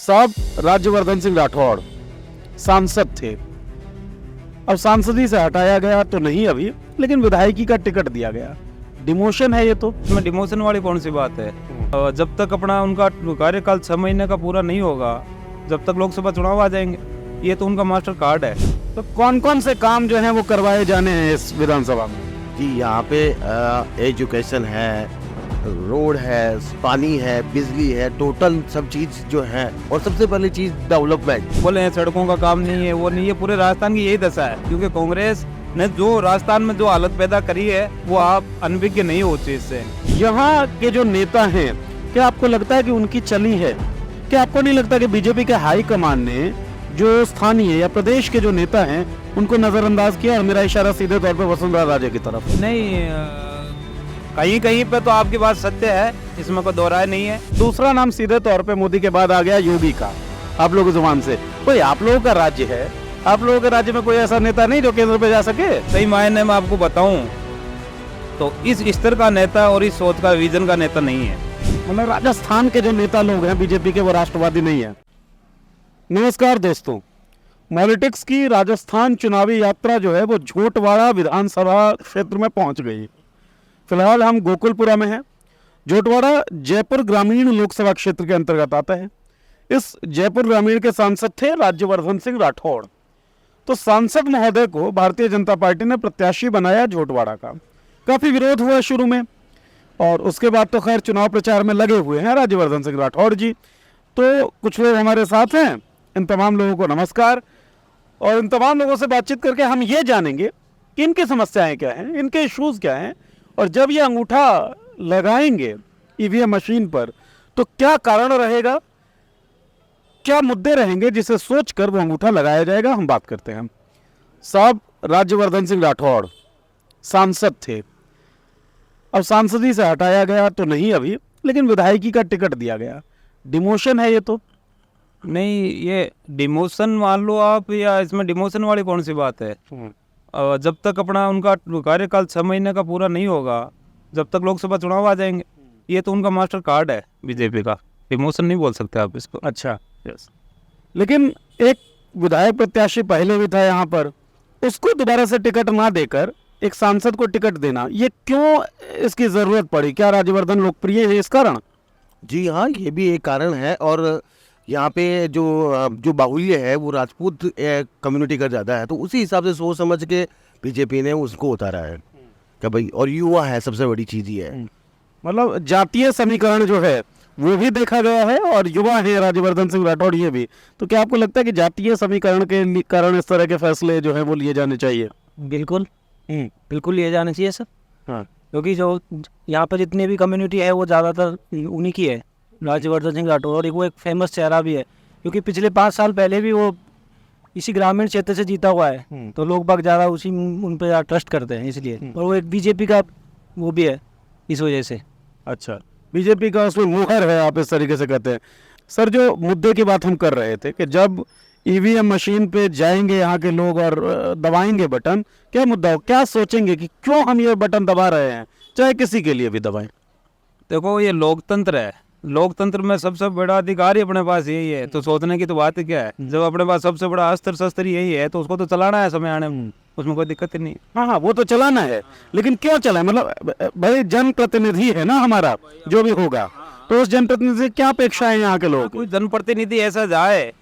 साहब राज्यवर्धन सिंह राठौड़ सांसद थे। अब सांसदी से हटाया गया तो नहीं अभी, लेकिन विधायकी का टिकट दिया गया। डिमोशन है ये तो। इसमें डिमोशन वाली कौन सी बात है। जब तक अपना उनका कार्यकाल 6 महीने का पूरा नहीं होगा, जब तक लोकसभा चुनाव आ जाएंगे, ये तो उनका मास्टर कार्ड है। तो कौन कौन से काम जो हैं वो करवाए जाने हैं इस विधानसभा में? जी यहाँ पे एजुकेशन है, रोड है, पानी है, बिजली है, टोटल सब चीज जो है। और सबसे पहली चीज डेवलपमेंट। बोले हैं सड़कों का काम नहीं है, वो नहीं है, पूरे राजस्थान की यही दशा है। क्योंकि कांग्रेस ने जो राजस्थान में जो हालत पैदा करी है वो आप अनभिज्ञ नहीं हो चीज से। यहाँ के जो नेता हैं, क्या आपको लगता है कि उनकी चली है? क्या आपको नहीं लगता कि बीजेपी के हाई कमान ने जो स्थानीय या प्रदेश के जो नेता हैं उनको नजरअंदाज किया? और मेरा इशारा सीधे तौर पे वसुंधरा राजे की तरफ। नहीं, कहीं कहीं पे तो आपकी बात सत्य है, इसमें कोई दो राय नहीं है। दूसरा नाम सीधे तौर पे मोदी के बाद आ गया योगी का, आप लोगों की जुबान से। कोई आप लोगों का राज्य है, आप लोगों के राज्य में कोई ऐसा नेता नहीं जो केंद्र पे जा सके? सही मायने में आपको बताऊं तो इस स्तर का नेता और इस सोच का विजन का नेता नहीं है। मतलब राजस्थान के जो नेता लोग हैं बीजेपी के, वो राष्ट्रवादी नहीं है। नमस्कार दोस्तों, पॉलिटिक्स की राजस्थान चुनावी यात्रा जो है वो झोटवाड़ा विधानसभा क्षेत्र में पहुंच गई। फिलहाल हम गोकुलपुरा में हैं। झोटवाड़ा जयपुर ग्रामीण लोकसभा क्षेत्र के अंतर्गत आता है। इस जयपुर ग्रामीण के सांसद थे राज्यवर्धन सिंह राठौड़। तो सांसद महोदय को भारतीय जनता पार्टी ने प्रत्याशी बनाया झोटवाड़ा का। काफ़ी विरोध हुआ शुरू में, और उसके बाद तो खैर चुनाव प्रचार में लगे हुए हैं राज्यवर्धन सिंह राठौड़ जी। तो कुछ लोग हमारे साथ हैं, इन तमाम लोगों को नमस्कार। और इन तमाम लोगों से बातचीत करके हम ये जानेंगे कि इनकी समस्याएं क्या हैं, इनके इश्यूज़ क्या हैं, और जब ये अंगूठा लगाएंगे ईवीएम मशीन पर तो क्या कारण रहेगा, क्या मुद्दे रहेंगे जिसे सोचकर वो अंगूठा लगाया जाएगा। हम बात करते हैं। साहब राज्यवर्धन सिंह राठौड़ सांसद थे। अब सांसदी से हटाया गया तो नहीं अभी, लेकिन विधायकी का टिकट दिया गया। डिमोशन है ये तो। नहीं, ये डिमोशन मान लो आप, या इसमें डिमोशन वाली कौन सी बात है। जब तक अपना उनका कार्यकाल 6 महीने का पूरा नहीं होगा, जब तक लोकसभा चुनाव आ जाएंगे, ये तो उनका मास्टर कार्ड है बीजेपी का। डिमोशन नहीं बोल सकते आप इसको। अच्छा, यस। लेकिन एक विधायक प्रत्याशी पहले भी था यहाँ पर, उसको दोबारा से टिकट ना देकर एक सांसद को टिकट देना, ये क्यों इसकी जरूरत पड़ी? क्या राज्यवर्धन लोकप्रिय है इस कारण? जी हाँ, ये भी एक कारण है। और यहाँ पे जो बाहुल्य है वो राजपूत कम्युनिटी का ज़्यादा है, तो उसी हिसाब से सोच समझ के बीजेपी ने उसको उतारा है क्या भाई। और युवा है, सबसे बड़ी चीज़ ये है। मतलब जातीय समीकरण जो है वो भी देखा गया है, और युवा है राज्यवर्धन सिंह राठौड़ ये भी। तो क्या आपको लगता है कि जातीय समीकरण के कारण इस तरह के फैसले जो है वो लिए जाने चाहिए? बिल्कुल बिल्कुल लिए जाने चाहिए सर। हाँ, क्योंकि जो यहाँ पर जितनी भी कम्युनिटी है वो ज़्यादातर उन्हीं की है, राज्यवर्धन सिंह राठौड़। और वो एक फेमस चेहरा भी है, क्योंकि पिछले 5 साल पहले भी वो इसी ग्रामीण क्षेत्र से जीता हुआ है। तो लोग बाग ज़्यादा उन पर ट्रस्ट करते हैं इसलिए। और वो एक बीजेपी का वो भी है इस वजह से। अच्छा, बीजेपी का उसमें मुहर है, आप इस तरीके से कहते हैं। सर, जो मुद्दे की बात हम कर रहे थे कि जब ईवीएम मशीन पे जाएंगे यहाँ के लोग और दबाएंगे बटन, क्या मुद्दा हो, क्या सोचेंगे कि क्यों हम ये बटन दबा रहे हैं, चाहे किसी के लिए भी दबाएं? देखो, ये लोकतंत्र है। लोकतंत्र में सबसे बड़ा अधिकार ही अपने पास यही है, तो सोचने की तो बात ही क्या है। जब अपने पास सबसे बड़ा अस्त्र शस्त्र यही है, तो उसको तो चलाना है समय आने में, उसमें कोई दिक्कत ही नहीं। हाँ, वो तो चलाना है, लेकिन क्यों चलाएं? मतलब भाई जनप्रतिनिधि है ना हमारा, जो भी होगा, तो उस जनप्रतिनिधि से क्या अपेक्षा है यहाँ के लोगों की? कोई जनप्रतिनिधि ऐसा जाए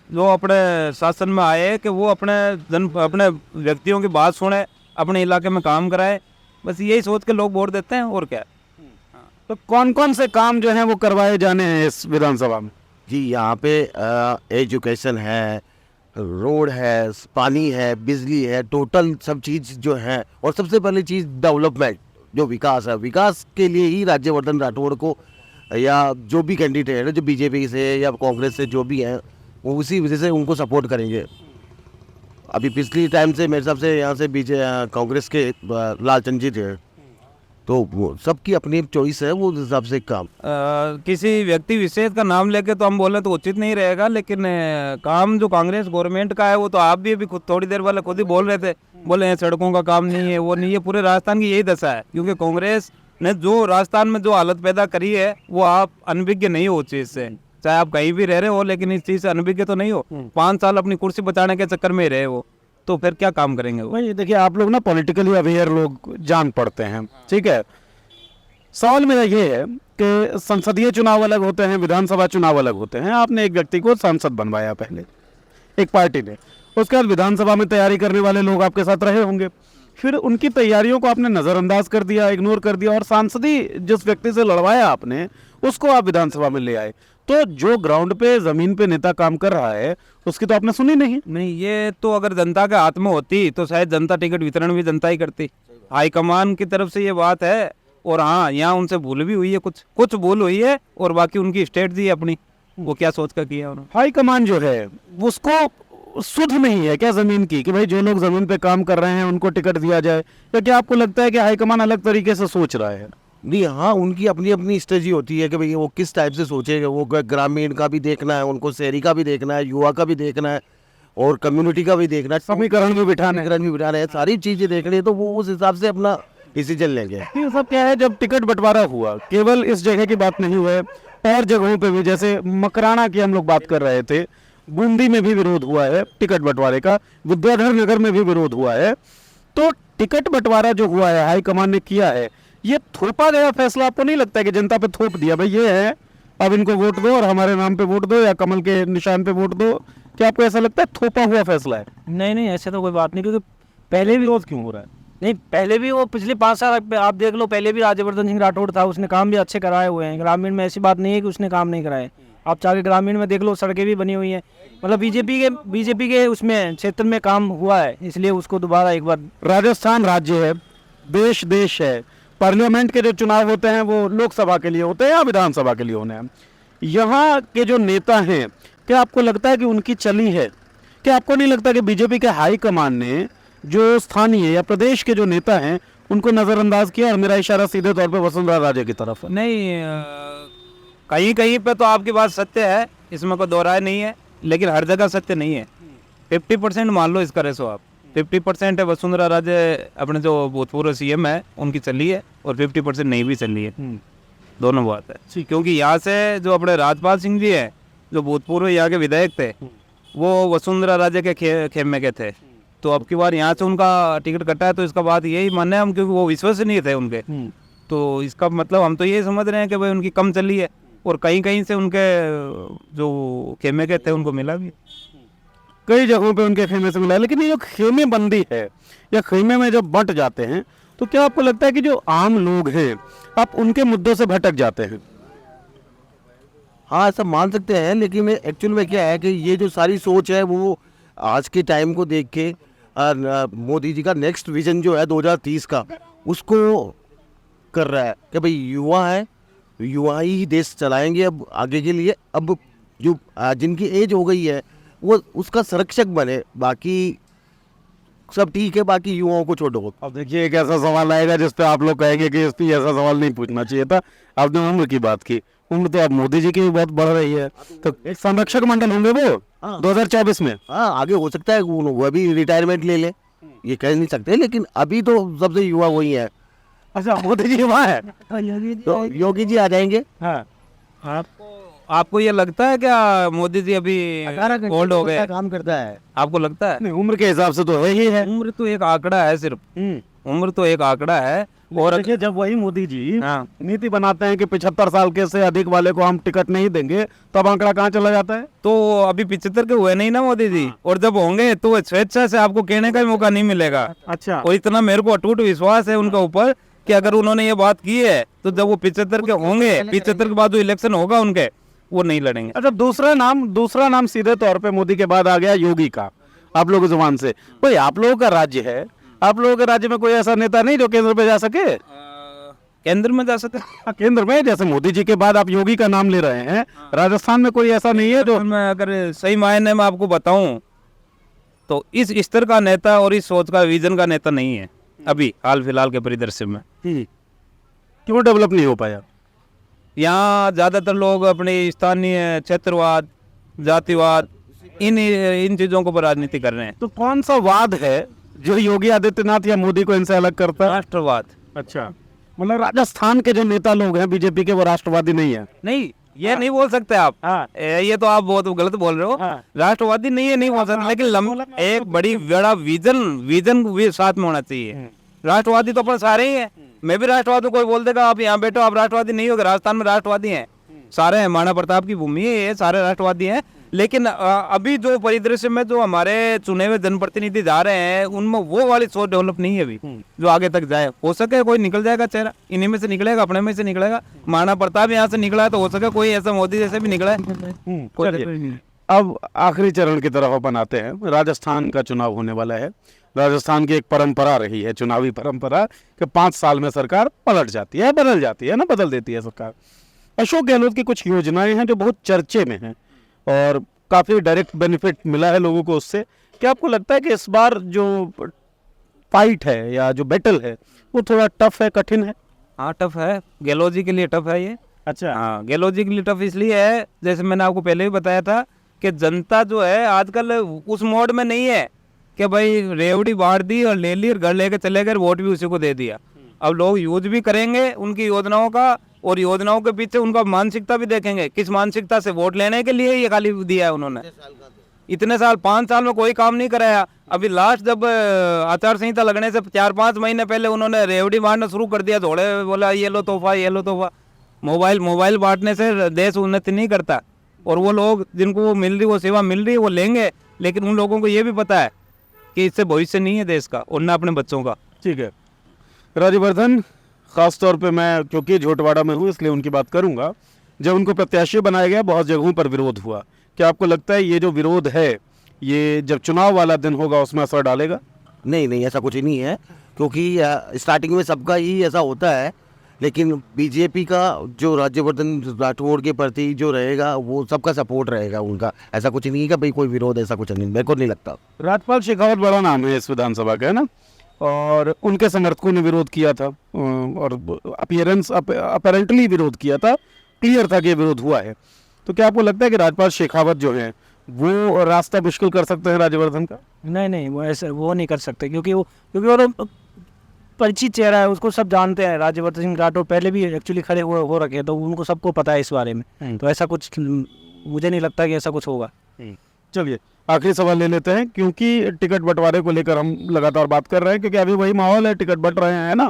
जो अपने शासन में आए कि वो अपने व्यक्तियों की बात सुने, अपने इलाके में काम कराए, बस यही सोच के लोग वोट देते हैं, और क्या। तो कौन कौन से काम जो हैं वो करवाए जाने हैं इस विधानसभा में? जी यहाँ पे एजुकेशन है, रोड है, पानी है, बिजली है, टोटल सब चीज़ जो है। और सबसे पहली चीज़ डेवलपमेंट, जो विकास है, विकास के लिए ही राज्यवर्धन राठौड़ को, या जो भी कैंडिडेट है जो बीजेपी से या कांग्रेस से जो भी हैं, वो उसी वजह से उनको सपोर्ट करेंगे। अभी पिछली टाइम से मेरे हिसाब से यहाँ से कांग्रेस के लालचंद जी थे, तो वो सबकी अपनी चॉइस है, वो हिसाब से काम। किसी व्यक्ति विशेष का नाम लेके तो हम बोले तो उचित नहीं रहेगा, लेकिन काम जो कांग्रेस गवर्नमेंट का है वो तो आप भी अभी खुद थोड़ी देर वाले खुद ही बोल रहे थे, बोले हैं सड़कों का काम नहीं है, वो नहीं है, पूरे राजस्थान की यही दशा है। क्योंकि कांग्रेस ने जो राजस्थान में जो हालत पैदा करी है वो आप अनभिज्ञ नहीं हो चीज से। चाहे आप कहीं भी रह रहे हो लेकिन इस चीज से अनभिज्ञ तो नहीं हो। 5 साल अपनी कुर्सी बचाने के चक्कर में रहे हो तो फिर क्या काम करेंगे वो। भाई देखिए, आप लोग ना पॉलिटिकली अवेयर लोग जान पड़ते हैं, ठीक है। सवाल मेरा ये है कि संसदीय चुनाव अलग होते हैं, विधानसभा चुनाव अलग होते हैं। आपने एक व्यक्ति को सांसद बनवाया पहले एक पार्टी ने, उसके बाद विधानसभा में तैयारी करने वाले लोग आपके साथ रहे होंगे, फिर उनकी तैयारियों को आपने नज़रअंदाज कर दिया, इग्नोर कर दिया, और सांसदी जिस व्यक्ति से लड़वाया आपने उसको आप विधानसभा में ले आए। तो जो ग्राउंड पे जमीन पे नेता काम कर रहा है उसकी तो आपने सुनी नहीं। नहीं, ये तो अगर जनता के हाथ में होती तो शायद जनता टिकट वितरण भी जनता ही करती। हाईकमान की तरफ से ये बात है, और हाँ यहाँ उनसे भूल भी हुई है, कुछ भूल हुई है, और बाकी उनकी स्ट्रेटजी है अपनी, वो क्या सोच कर किया उन्होंने। हाईकमान जो है उसको सुध नहीं है क्या जमीन की, कि भाई जो लोग जमीन पे काम कर रहे हैं उनको टिकट दिया जाए, या क्या आपको लगता है कि हाईकमान अलग तरीके से सोच रहा है? नहीं, हाँ, उनकी अपनी अपनी स्ट्रेटजी होती है कि भाई वो किस टाइप से सोचेगा। वो ग्रामीण का भी देखना है उनको, शहरी का भी देखना है, युवा का भी देखना है, और कम्युनिटी का भी देखना है, समीकरण में बिठाने बिठाना है, सारी चीजें देखनी है। तो वो उस हिसाब से अपना डिसीजन लेंगे। ये सब क्या है, जब टिकट बंटवारा हुआ, केवल इस जगह की बात नहीं हुआ है, और जगहों पे भी, जैसे मकराना की हम लोग बात कर रहे थे, बूंदी में भी विरोध हुआ है टिकट बंटवारे का, विद्याधर नगर में भी विरोध हुआ है। तो टिकट बंटवारा जो हुआ है हाईकमान ने किया है, ये थोपा गया फैसला आपको नहीं लगता है कि जनता पे थोप दिया, भाई ये है अब इनको वोट दो और हमारे नाम पे वोट दो या कमल के निशान पे वोट दो? क्या आपको ऐसा लगता है थोपा हुआ फैसला है? नहीं नहीं, ऐसे तो कोई बात नहीं, क्योंकि पहले भी विरोध क्यों हो रहा है? नहीं, पहले भी वो पिछले 5 साल आप देख लो, पहले भी राज्यवर्धन सिंह राठौड़ था, उसने काम भी अच्छे कराए हुए हैं। ग्रामीण में ऐसी बात नहीं है कि उसने काम नहीं कराए। आप चाहे ग्रामीण में देख लो, सड़कें भी बनी हुई हैं। मतलब बीजेपी के उसमें क्षेत्र में काम हुआ है, इसलिए उसको दोबारा एक बार। राजस्थान राज्य है, देश है, पार्लियामेंट के जो चुनाव होते हैं वो लोकसभा के लिए होते हैं या विधानसभा के लिए होने हैं। यहाँ के जो नेता हैं, क्या आपको लगता है कि उनकी चली है? क्या आपको नहीं लगता कि बीजेपी के हाईकमान ने जो स्थानीय या प्रदेश के जो नेता हैं उनको नज़रअंदाज किया? और मेरा इशारा सीधे तौर पे वसुंधरा राजे की तरफ है। नहीं, कहीं कहीं पे तो आपकी बात सत्य है, इसमें कोई दो राय नहीं है, लेकिन हर जगह सत्य नहीं है। 50% मान लो इसका रेसो आप, 50% है वसुंधरा राजे अपने जो भूतपूर्व सीएम है उनकी चली है, और 50% नहीं भी चली है। दोनों बात है, क्योंकि यहाँ से जो अपने राजपाल सिंह जी हैं, जो भूतपूर्व यहाँ के विधायक थे, वो वसुंधरा राजे के खेमे के थे। तो अब की बार यहाँ से उनका टिकट कटा है, तो इसका बात यही मानना है हम, क्योंकि वो विश्वसनीय थे उनके। तो इसका मतलब हम तो यही समझ रहे हैं कि भाई उनकी कम चली है, और कहीं कहीं से उनके जो खेमे के थे उनको मिला भी। कई जगहों पे उनके खेमे से मिला है, लेकिन ये जो खेमे बंदी है या खेमे में जब बंट जाते हैं, तो क्या आपको लगता है कि जो आम लोग हैं आप उनके मुद्दों से भटक जाते हैं? हाँ, ऐसा मान सकते हैं, लेकिन एक्चुअल में क्या है कि ये जो सारी सोच है वो आज के टाइम को देख के मोदी जी का नेक्स्ट विजन जो है 2030 का, उसको कर रहा है कि भाई युवा है, युवा ही देश चलाएंगे अब आगे के लिए। अब जो जिनकी एज हो गई है वो उसका संरक्षक बने, बाकी सब ठीक है, बाकी युवाओं को छोड़ो। अब देखिए, एक ऐसा सवाल आएगा जिस पे आप लोग कहेंगे कि इस पे ऐसा सवाल नहीं पूछना चाहिए था। आपने उम्र की बात की, उम्र तो अब मोदी जी की भी बहुत बढ़ रही है, तो एक संरक्षक मंडल होंगे वो 2024 में। हाँ, आगे हो सकता है वो भी रिटायरमेंट ले ले, ये कह नहीं सकते, लेकिन अभी तो सबसे युवा वही है। अच्छा, मोदी जी वहाँ है तो योगी जी आ जाएंगे। हाँ। आपको ये लगता है क्या मोदी जी अभी ओल्ड हो गए? काम करता है। आपको लगता है? नहीं, उम्र के हिसाब से तो है ही है। उम्र तो एक आंकड़ा है, सिर्फ उम्र तो एक आंकड़ा है। और देखिए, जब वही मोदी जी हाँ। नीति बनाते हैं कि 75 साल के से अधिक वाले को हम टिकट नहीं देंगे, तब आंकड़ा कहाँ चला जाता है? तो अभी 75 के हुए नहीं ना मोदी जी, और जब होंगे तो वो स्वेच्छा से आपको कहने का भी मौका नहीं मिलेगा। अच्छा। और इतना मेरे को अटूट विश्वास है उनके ऊपर कि अगर उन्होंने ये बात की है तो जब वो 75 के होंगे, 75 के बाद जो इलेक्शन होगा उनके, वो नहीं लड़ेंगे। अच्छा, दूसरा नाम सीधे तौर पे मोदी के बाद आ गया योगी का, आप लोगों की जुबान से। कोई आप लोगों का राज्य है, आप लोगों के राज्य में कोई ऐसा नेता नहीं जो केंद्र पे जा सके? केंद्र में जा सकते? केंद्र में, जैसे मोदी जी के बाद आप योगी का नाम ले रहे हैं, राजस्थान में कोई ऐसा नहीं है जो? मैं अगर सही मायने में आपको बताऊं तो इस स्तर का नेता और इस सोच का, विजन का नेता नहीं है अभी हाल फिलहाल के परिदृश्य में। क्यों डेवलप नहीं हो पाया? यहाँ ज्यादातर लोग अपने स्थानीय क्षेत्रवाद, जातिवाद, इन चीजों को पर राजनीति कर रहे हैं। तो कौन सा वाद है जो योगी आदित्यनाथ या मोदी को इनसे अलग करता है? राष्ट्रवाद। अच्छा, मतलब राजस्थान के जो नेता लोग हैं बीजेपी के, वो राष्ट्रवादी नहीं है? नहीं, ये नहीं बोल सकते आप। हाँ। ये तो आप बहुत गलत बोल रहे हो। हाँ। राष्ट्रवादी नहीं है, नहीं बोल सकते, लेकिन एक बड़ा विजन भी साथ में होना चाहिए। राष्ट्रवादी तो अपन सारे ही है। मैं भी राष्ट्रवादी, कोई बोल देगा आप यहाँ बैठो आप राष्ट्रवादी नहीं हो, राजस्थान में राष्ट्रवादी हैं सारे हैं, महाराणा प्रताप की भूमि है, ये सारे राष्ट्रवादी हैं। लेकिन अभी जो परिदृश्य में जो हमारे चुने हुए जनप्रतिनिधि जा रहे हैं उनमें वो वाली सोच डेवलप नहीं है अभी, जो आगे तक जाए। हो सके कोई निकल जाएगा चेहरा, इन्हीं में से निकलेगा, अपने में से निकलेगा। महाराणा प्रताप यहाँ से निकला है तो हो सके कोई ऐसा मोदी जैसे भी निकला है। चलिए, अब आखिरी चरण की तरफ अपन आते हैं। राजस्थान का चुनाव होने वाला है। राजस्थान की एक परंपरा रही है, चुनावी परंपरा, कि 5 साल में सरकार पलट जाती है, बदल जाती है ना, बदल देती है सरकार। अशोक गहलोत की कुछ योजनाएं हैं जो बहुत चर्चे में हैं और काफ़ी डायरेक्ट बेनिफिट मिला है लोगों को उससे। क्या आपको लगता है कि इस बार जो फाइट है या जो बैटल है वो थोड़ा टफ है, कठिन है? हाँ टफ है, गहलोत जी के लिए टफ है ये। अच्छा। हाँ, गहलोत जी के लिए टफ इसलिए है, जैसे मैंने आपको पहले भी बताया था कि जनता जो है आजकल उस मोड में नहीं है कि भाई रेवड़ी बांट दी और ले ली और घर लेके चले गए, वोट भी उसी को दे दिया। अब लोग यूज भी करेंगे उनकी योजनाओं का, और योजनाओं के पीछे उनका मानसिकता भी देखेंगे, किस मानसिकता से वोट लेने के लिए ये खाली दिया है उन्होंने। इतने साल, 5 साल में कोई काम नहीं कराया। अभी लास्ट जब आचार संहिता लगने से 4-5 महीने पहले उन्होंने रेवड़ी बांटना शुरू कर दिया, थोड़े बोला ये लो तोहफा, ये लो तोहफा। मोबाइल बांटने से देश उन्नति नहीं करता, और वो लोग जिनको वो मिल रही, वो सेवा मिल रही है, वो लेंगे। लेकिन उन लोगों को ये भी पता है कि इससे भविष्य नहीं है देश का और न अपने बच्चों का। ठीक है राज्यवर्धन, खास तौर पे मैं क्योंकि झोटवाड़ा में हूँ इसलिए उनकी बात करूंगा। जब उनको प्रत्याशी बनाया गया बहुत जगहों पर विरोध हुआ। क्या आपको लगता है ये जो विरोध है ये जब चुनाव वाला दिन होगा उसमें असर डालेगा? नहीं नहीं, ऐसा कुछ ही नहीं है, क्योंकि स्टार्टिंग में सबका ही ऐसा होता है। लेकिन बीजेपी का जो राज्यवर्धन राठौड़ के प्रति जो रहेगा वो सबका सपोर्ट रहेगा उनका। ऐसा कुछ नहीं है कि भाई कोई विरोध, ऐसा कुछ नहीं, मेरे को नहीं लगता। राजपाल शेखावत बड़ा नाम है इस विधानसभा का, है ना, और उनके समर्थकों ने विरोध किया था और अपेरेंटली विरोध किया था, क्लियर था कि विरोध हुआ है। तो क्या आपको लगता है कि राजपाल शेखावत जो है वो रास्ता मुश्किल कर सकते हैं राज्यवर्धन का? नहीं, वो ऐसा वो नहीं कर सकते, क्योंकि वो परिचित चेहरा है, उसको सब जानते हैं। राज्यवर्धन सिंह राठौर पहले भी एक्चुअली खड़े हो रखे हैं, तो उनको सबको पता है इस बारे में। तो ऐसा कुछ मुझे नहीं लगता कि ऐसा कुछ होगा। चलिए आखिरी सवाल ले लेते हैं, क्योंकि टिकट बंटवारे को लेकर हम लगातार बात कर रहे हैं, क्योंकि अभी वही माहौल है, टिकट बंट रहे हैं ना।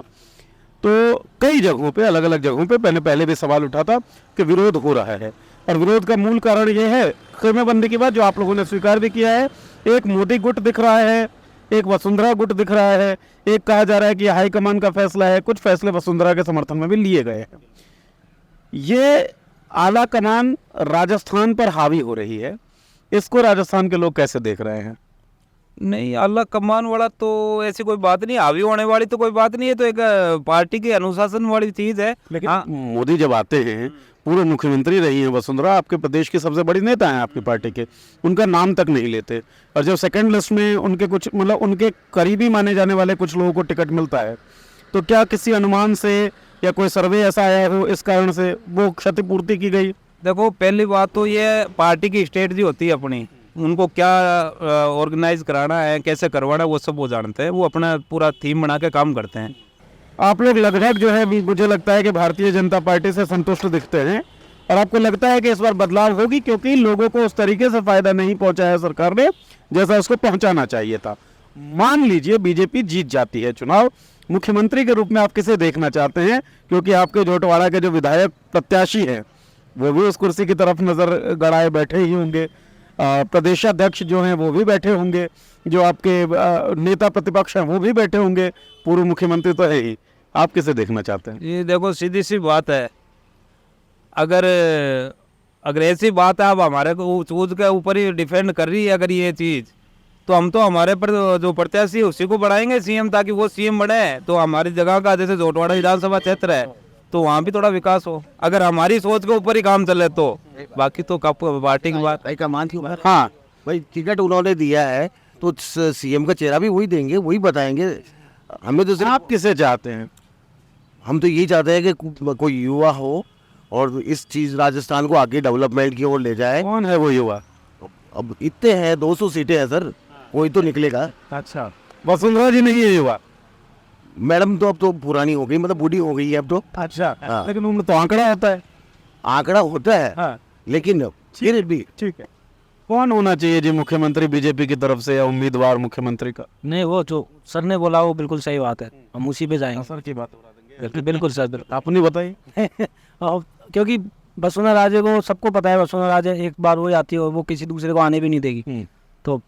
तो कई जगहों पे, अलग अलग जगहों पे पहले भी सवाल उठा था कि विरोध हो रहा है, और विरोध का मूल कारण ये है खेमेबंदी के बाद, जो आप लोगों ने स्वीकार भी किया है, एक मोदी गुट दिख रहा है, एक वसुंधरा गुट दिख रहा है, एक कहा जा रहा है कि हाईकमान का फैसला है, कुछ फैसले वसुंधरा के समर्थन में भी लिए गए हैं। ये आला कमान राजस्थान पर हावी हो रही है, इसको राजस्थान के लोग कैसे देख रहे हैं? नहीं, अल्लाह कमान वाला तो ऐसी कोई बात नहीं, हावी होने वाली तो कोई बात नहीं है, तो एक पार्टी के अनुशासन वाली चीज है। लेकिन हाँ, मोदी जब आते हैं, पूर्व मुख्यमंत्री रही हैं वसुंधरा, आपके प्रदेश की सबसे बड़ी नेता हैं आपकी पार्टी के, उनका नाम तक नहीं लेते, और जब सेकंड लिस्ट में उनके कुछ मतलब उनके करीबी माने जाने वाले कुछ लोगों को टिकट मिलता है, तो क्या किसी अनुमान से या कोई सर्वे ऐसा आया हो इस कारण से वो क्षतिपूर्ति की गई? देखो पहली बात तो ये पार्टी की स्ट्रेटजी होती है अपनी, उनको क्या ऑर्गेनाइज कराना है, कैसे करवाना है, वो सब वो जानते हैं, वो अपना पूरा थीम बना के काम करते हैं। आप लोग लगभग जो है मुझे लगता है कि भारतीय जनता पार्टी से संतुष्ट दिखते हैं, और आपको लगता है कि इस बार बदलाव होगी, क्योंकि लोगों को उस तरीके से फायदा नहीं पहुंचाया सरकार ने जैसा उसको पहुंचाना चाहिए था। मान लीजिए बीजेपी जीत जाती है चुनाव, मुख्यमंत्री के रूप में आप किसे देखना चाहते हैं? क्योंकि आपके झोटवाड़ा के जो विधायक प्रत्याशी हैं वो भी उस कुर्सी की तरफ नजर गड़ाए बैठे ही होंगे, प्रदेशाध्यक्ष जो हैं वो भी बैठे होंगे, जो आपके नेता प्रतिपक्ष हैं वो भी बैठे होंगे, पूर्व मुख्यमंत्री तो है ही। आप किसे देखना चाहते हैं? ये देखो सीधी सी बात है, अगर ऐसी बात है, अब हमारे को चूज के ऊपर ही डिपेंड कर रही है अगर ये चीज़, तो हम तो हमारे पर जो प्रत्याशी है उसी को बढ़ाएंगे सीएम, ताकि वो सीएम बने, तो हमारी जगह का जैसे झोटवाड़ा विधानसभा क्षेत्र है तो वहाँ भी थोड़ा विकास हो। अगर हमारी सोच के ऊपर ही काम चले तो बाकी तो पार्टी की बात। भाई कमान की बात। हाँ भाई टिकट उन्होंने दिया है तो सीएम का चेहरा भी वही देंगे, वही बताएंगे। हमें तो सिर्फ, आप किसे चाहते हैं? हम तो यही चाहते हैं कि कोई युवा हो और इस चीज़ राजस्थान को आगे डेवलपमेंट की ओर ले जाए। कौन है वो युवा? अब इतने हैं, 200 सीटें हैं सर, कोई तो निकलेगा। अच्छा, वसुंधरा जी नहीं है युवा? मैडम तो अब तो पुरानी हो गई, मतलब बूढ़ी हो गई है अब तो। अच्छा हाँ। लेकिन उम्र तो आंकड़ा होता है। आंकड़ा होता है, हाँ लेकिन फिर भी ठीक है। कौन होना चाहिए जी मुख्यमंत्री बीजेपी की तरफ से या उम्मीदवार मुख्यमंत्री का? नहीं, वो जो सर ने बोला वो बिल्कुल सही बात है, हम उसी पे जाएंगे। सर की बात उड़ा देंगे। बिल्कुल बिल्कुल सर, बिल्कुल। आप नहीं बताइए। और क्योंकि वसुंधरा राजे को सबको पता है, वसुंधरा राजे एक बार वो आती है और वो किसी दूसरे को आने भी नहीं देगी, तो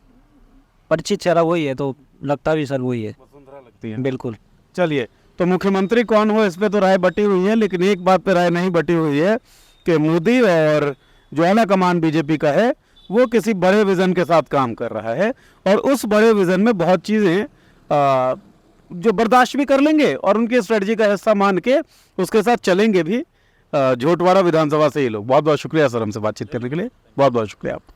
परिचित चेहरा वही है, तो लगता भी सर वही है। वसुंधरा लगती है। बिल्कुल। चलिए, तो मुख्यमंत्री कौन हो इस पे तो राय बटी हुई है, लेकिन एक बात पे राय नहीं बटी हुई है कि मोदी और जो आला कमान बीजेपी का है वो किसी बड़े विजन के साथ काम कर रहा है, और उस बड़े विजन में बहुत चीज़ें जो बर्दाश्त भी कर लेंगे और उनकी स्ट्रेटजी का हिस्सा मान के उसके साथ चलेंगे भी। झोटवाड़ा विधानसभा से ये लोग। बहुत बहुत शुक्रिया सर हमसे बातचीत करने के लिए, बहुत बहुत शुक्रिया आपका।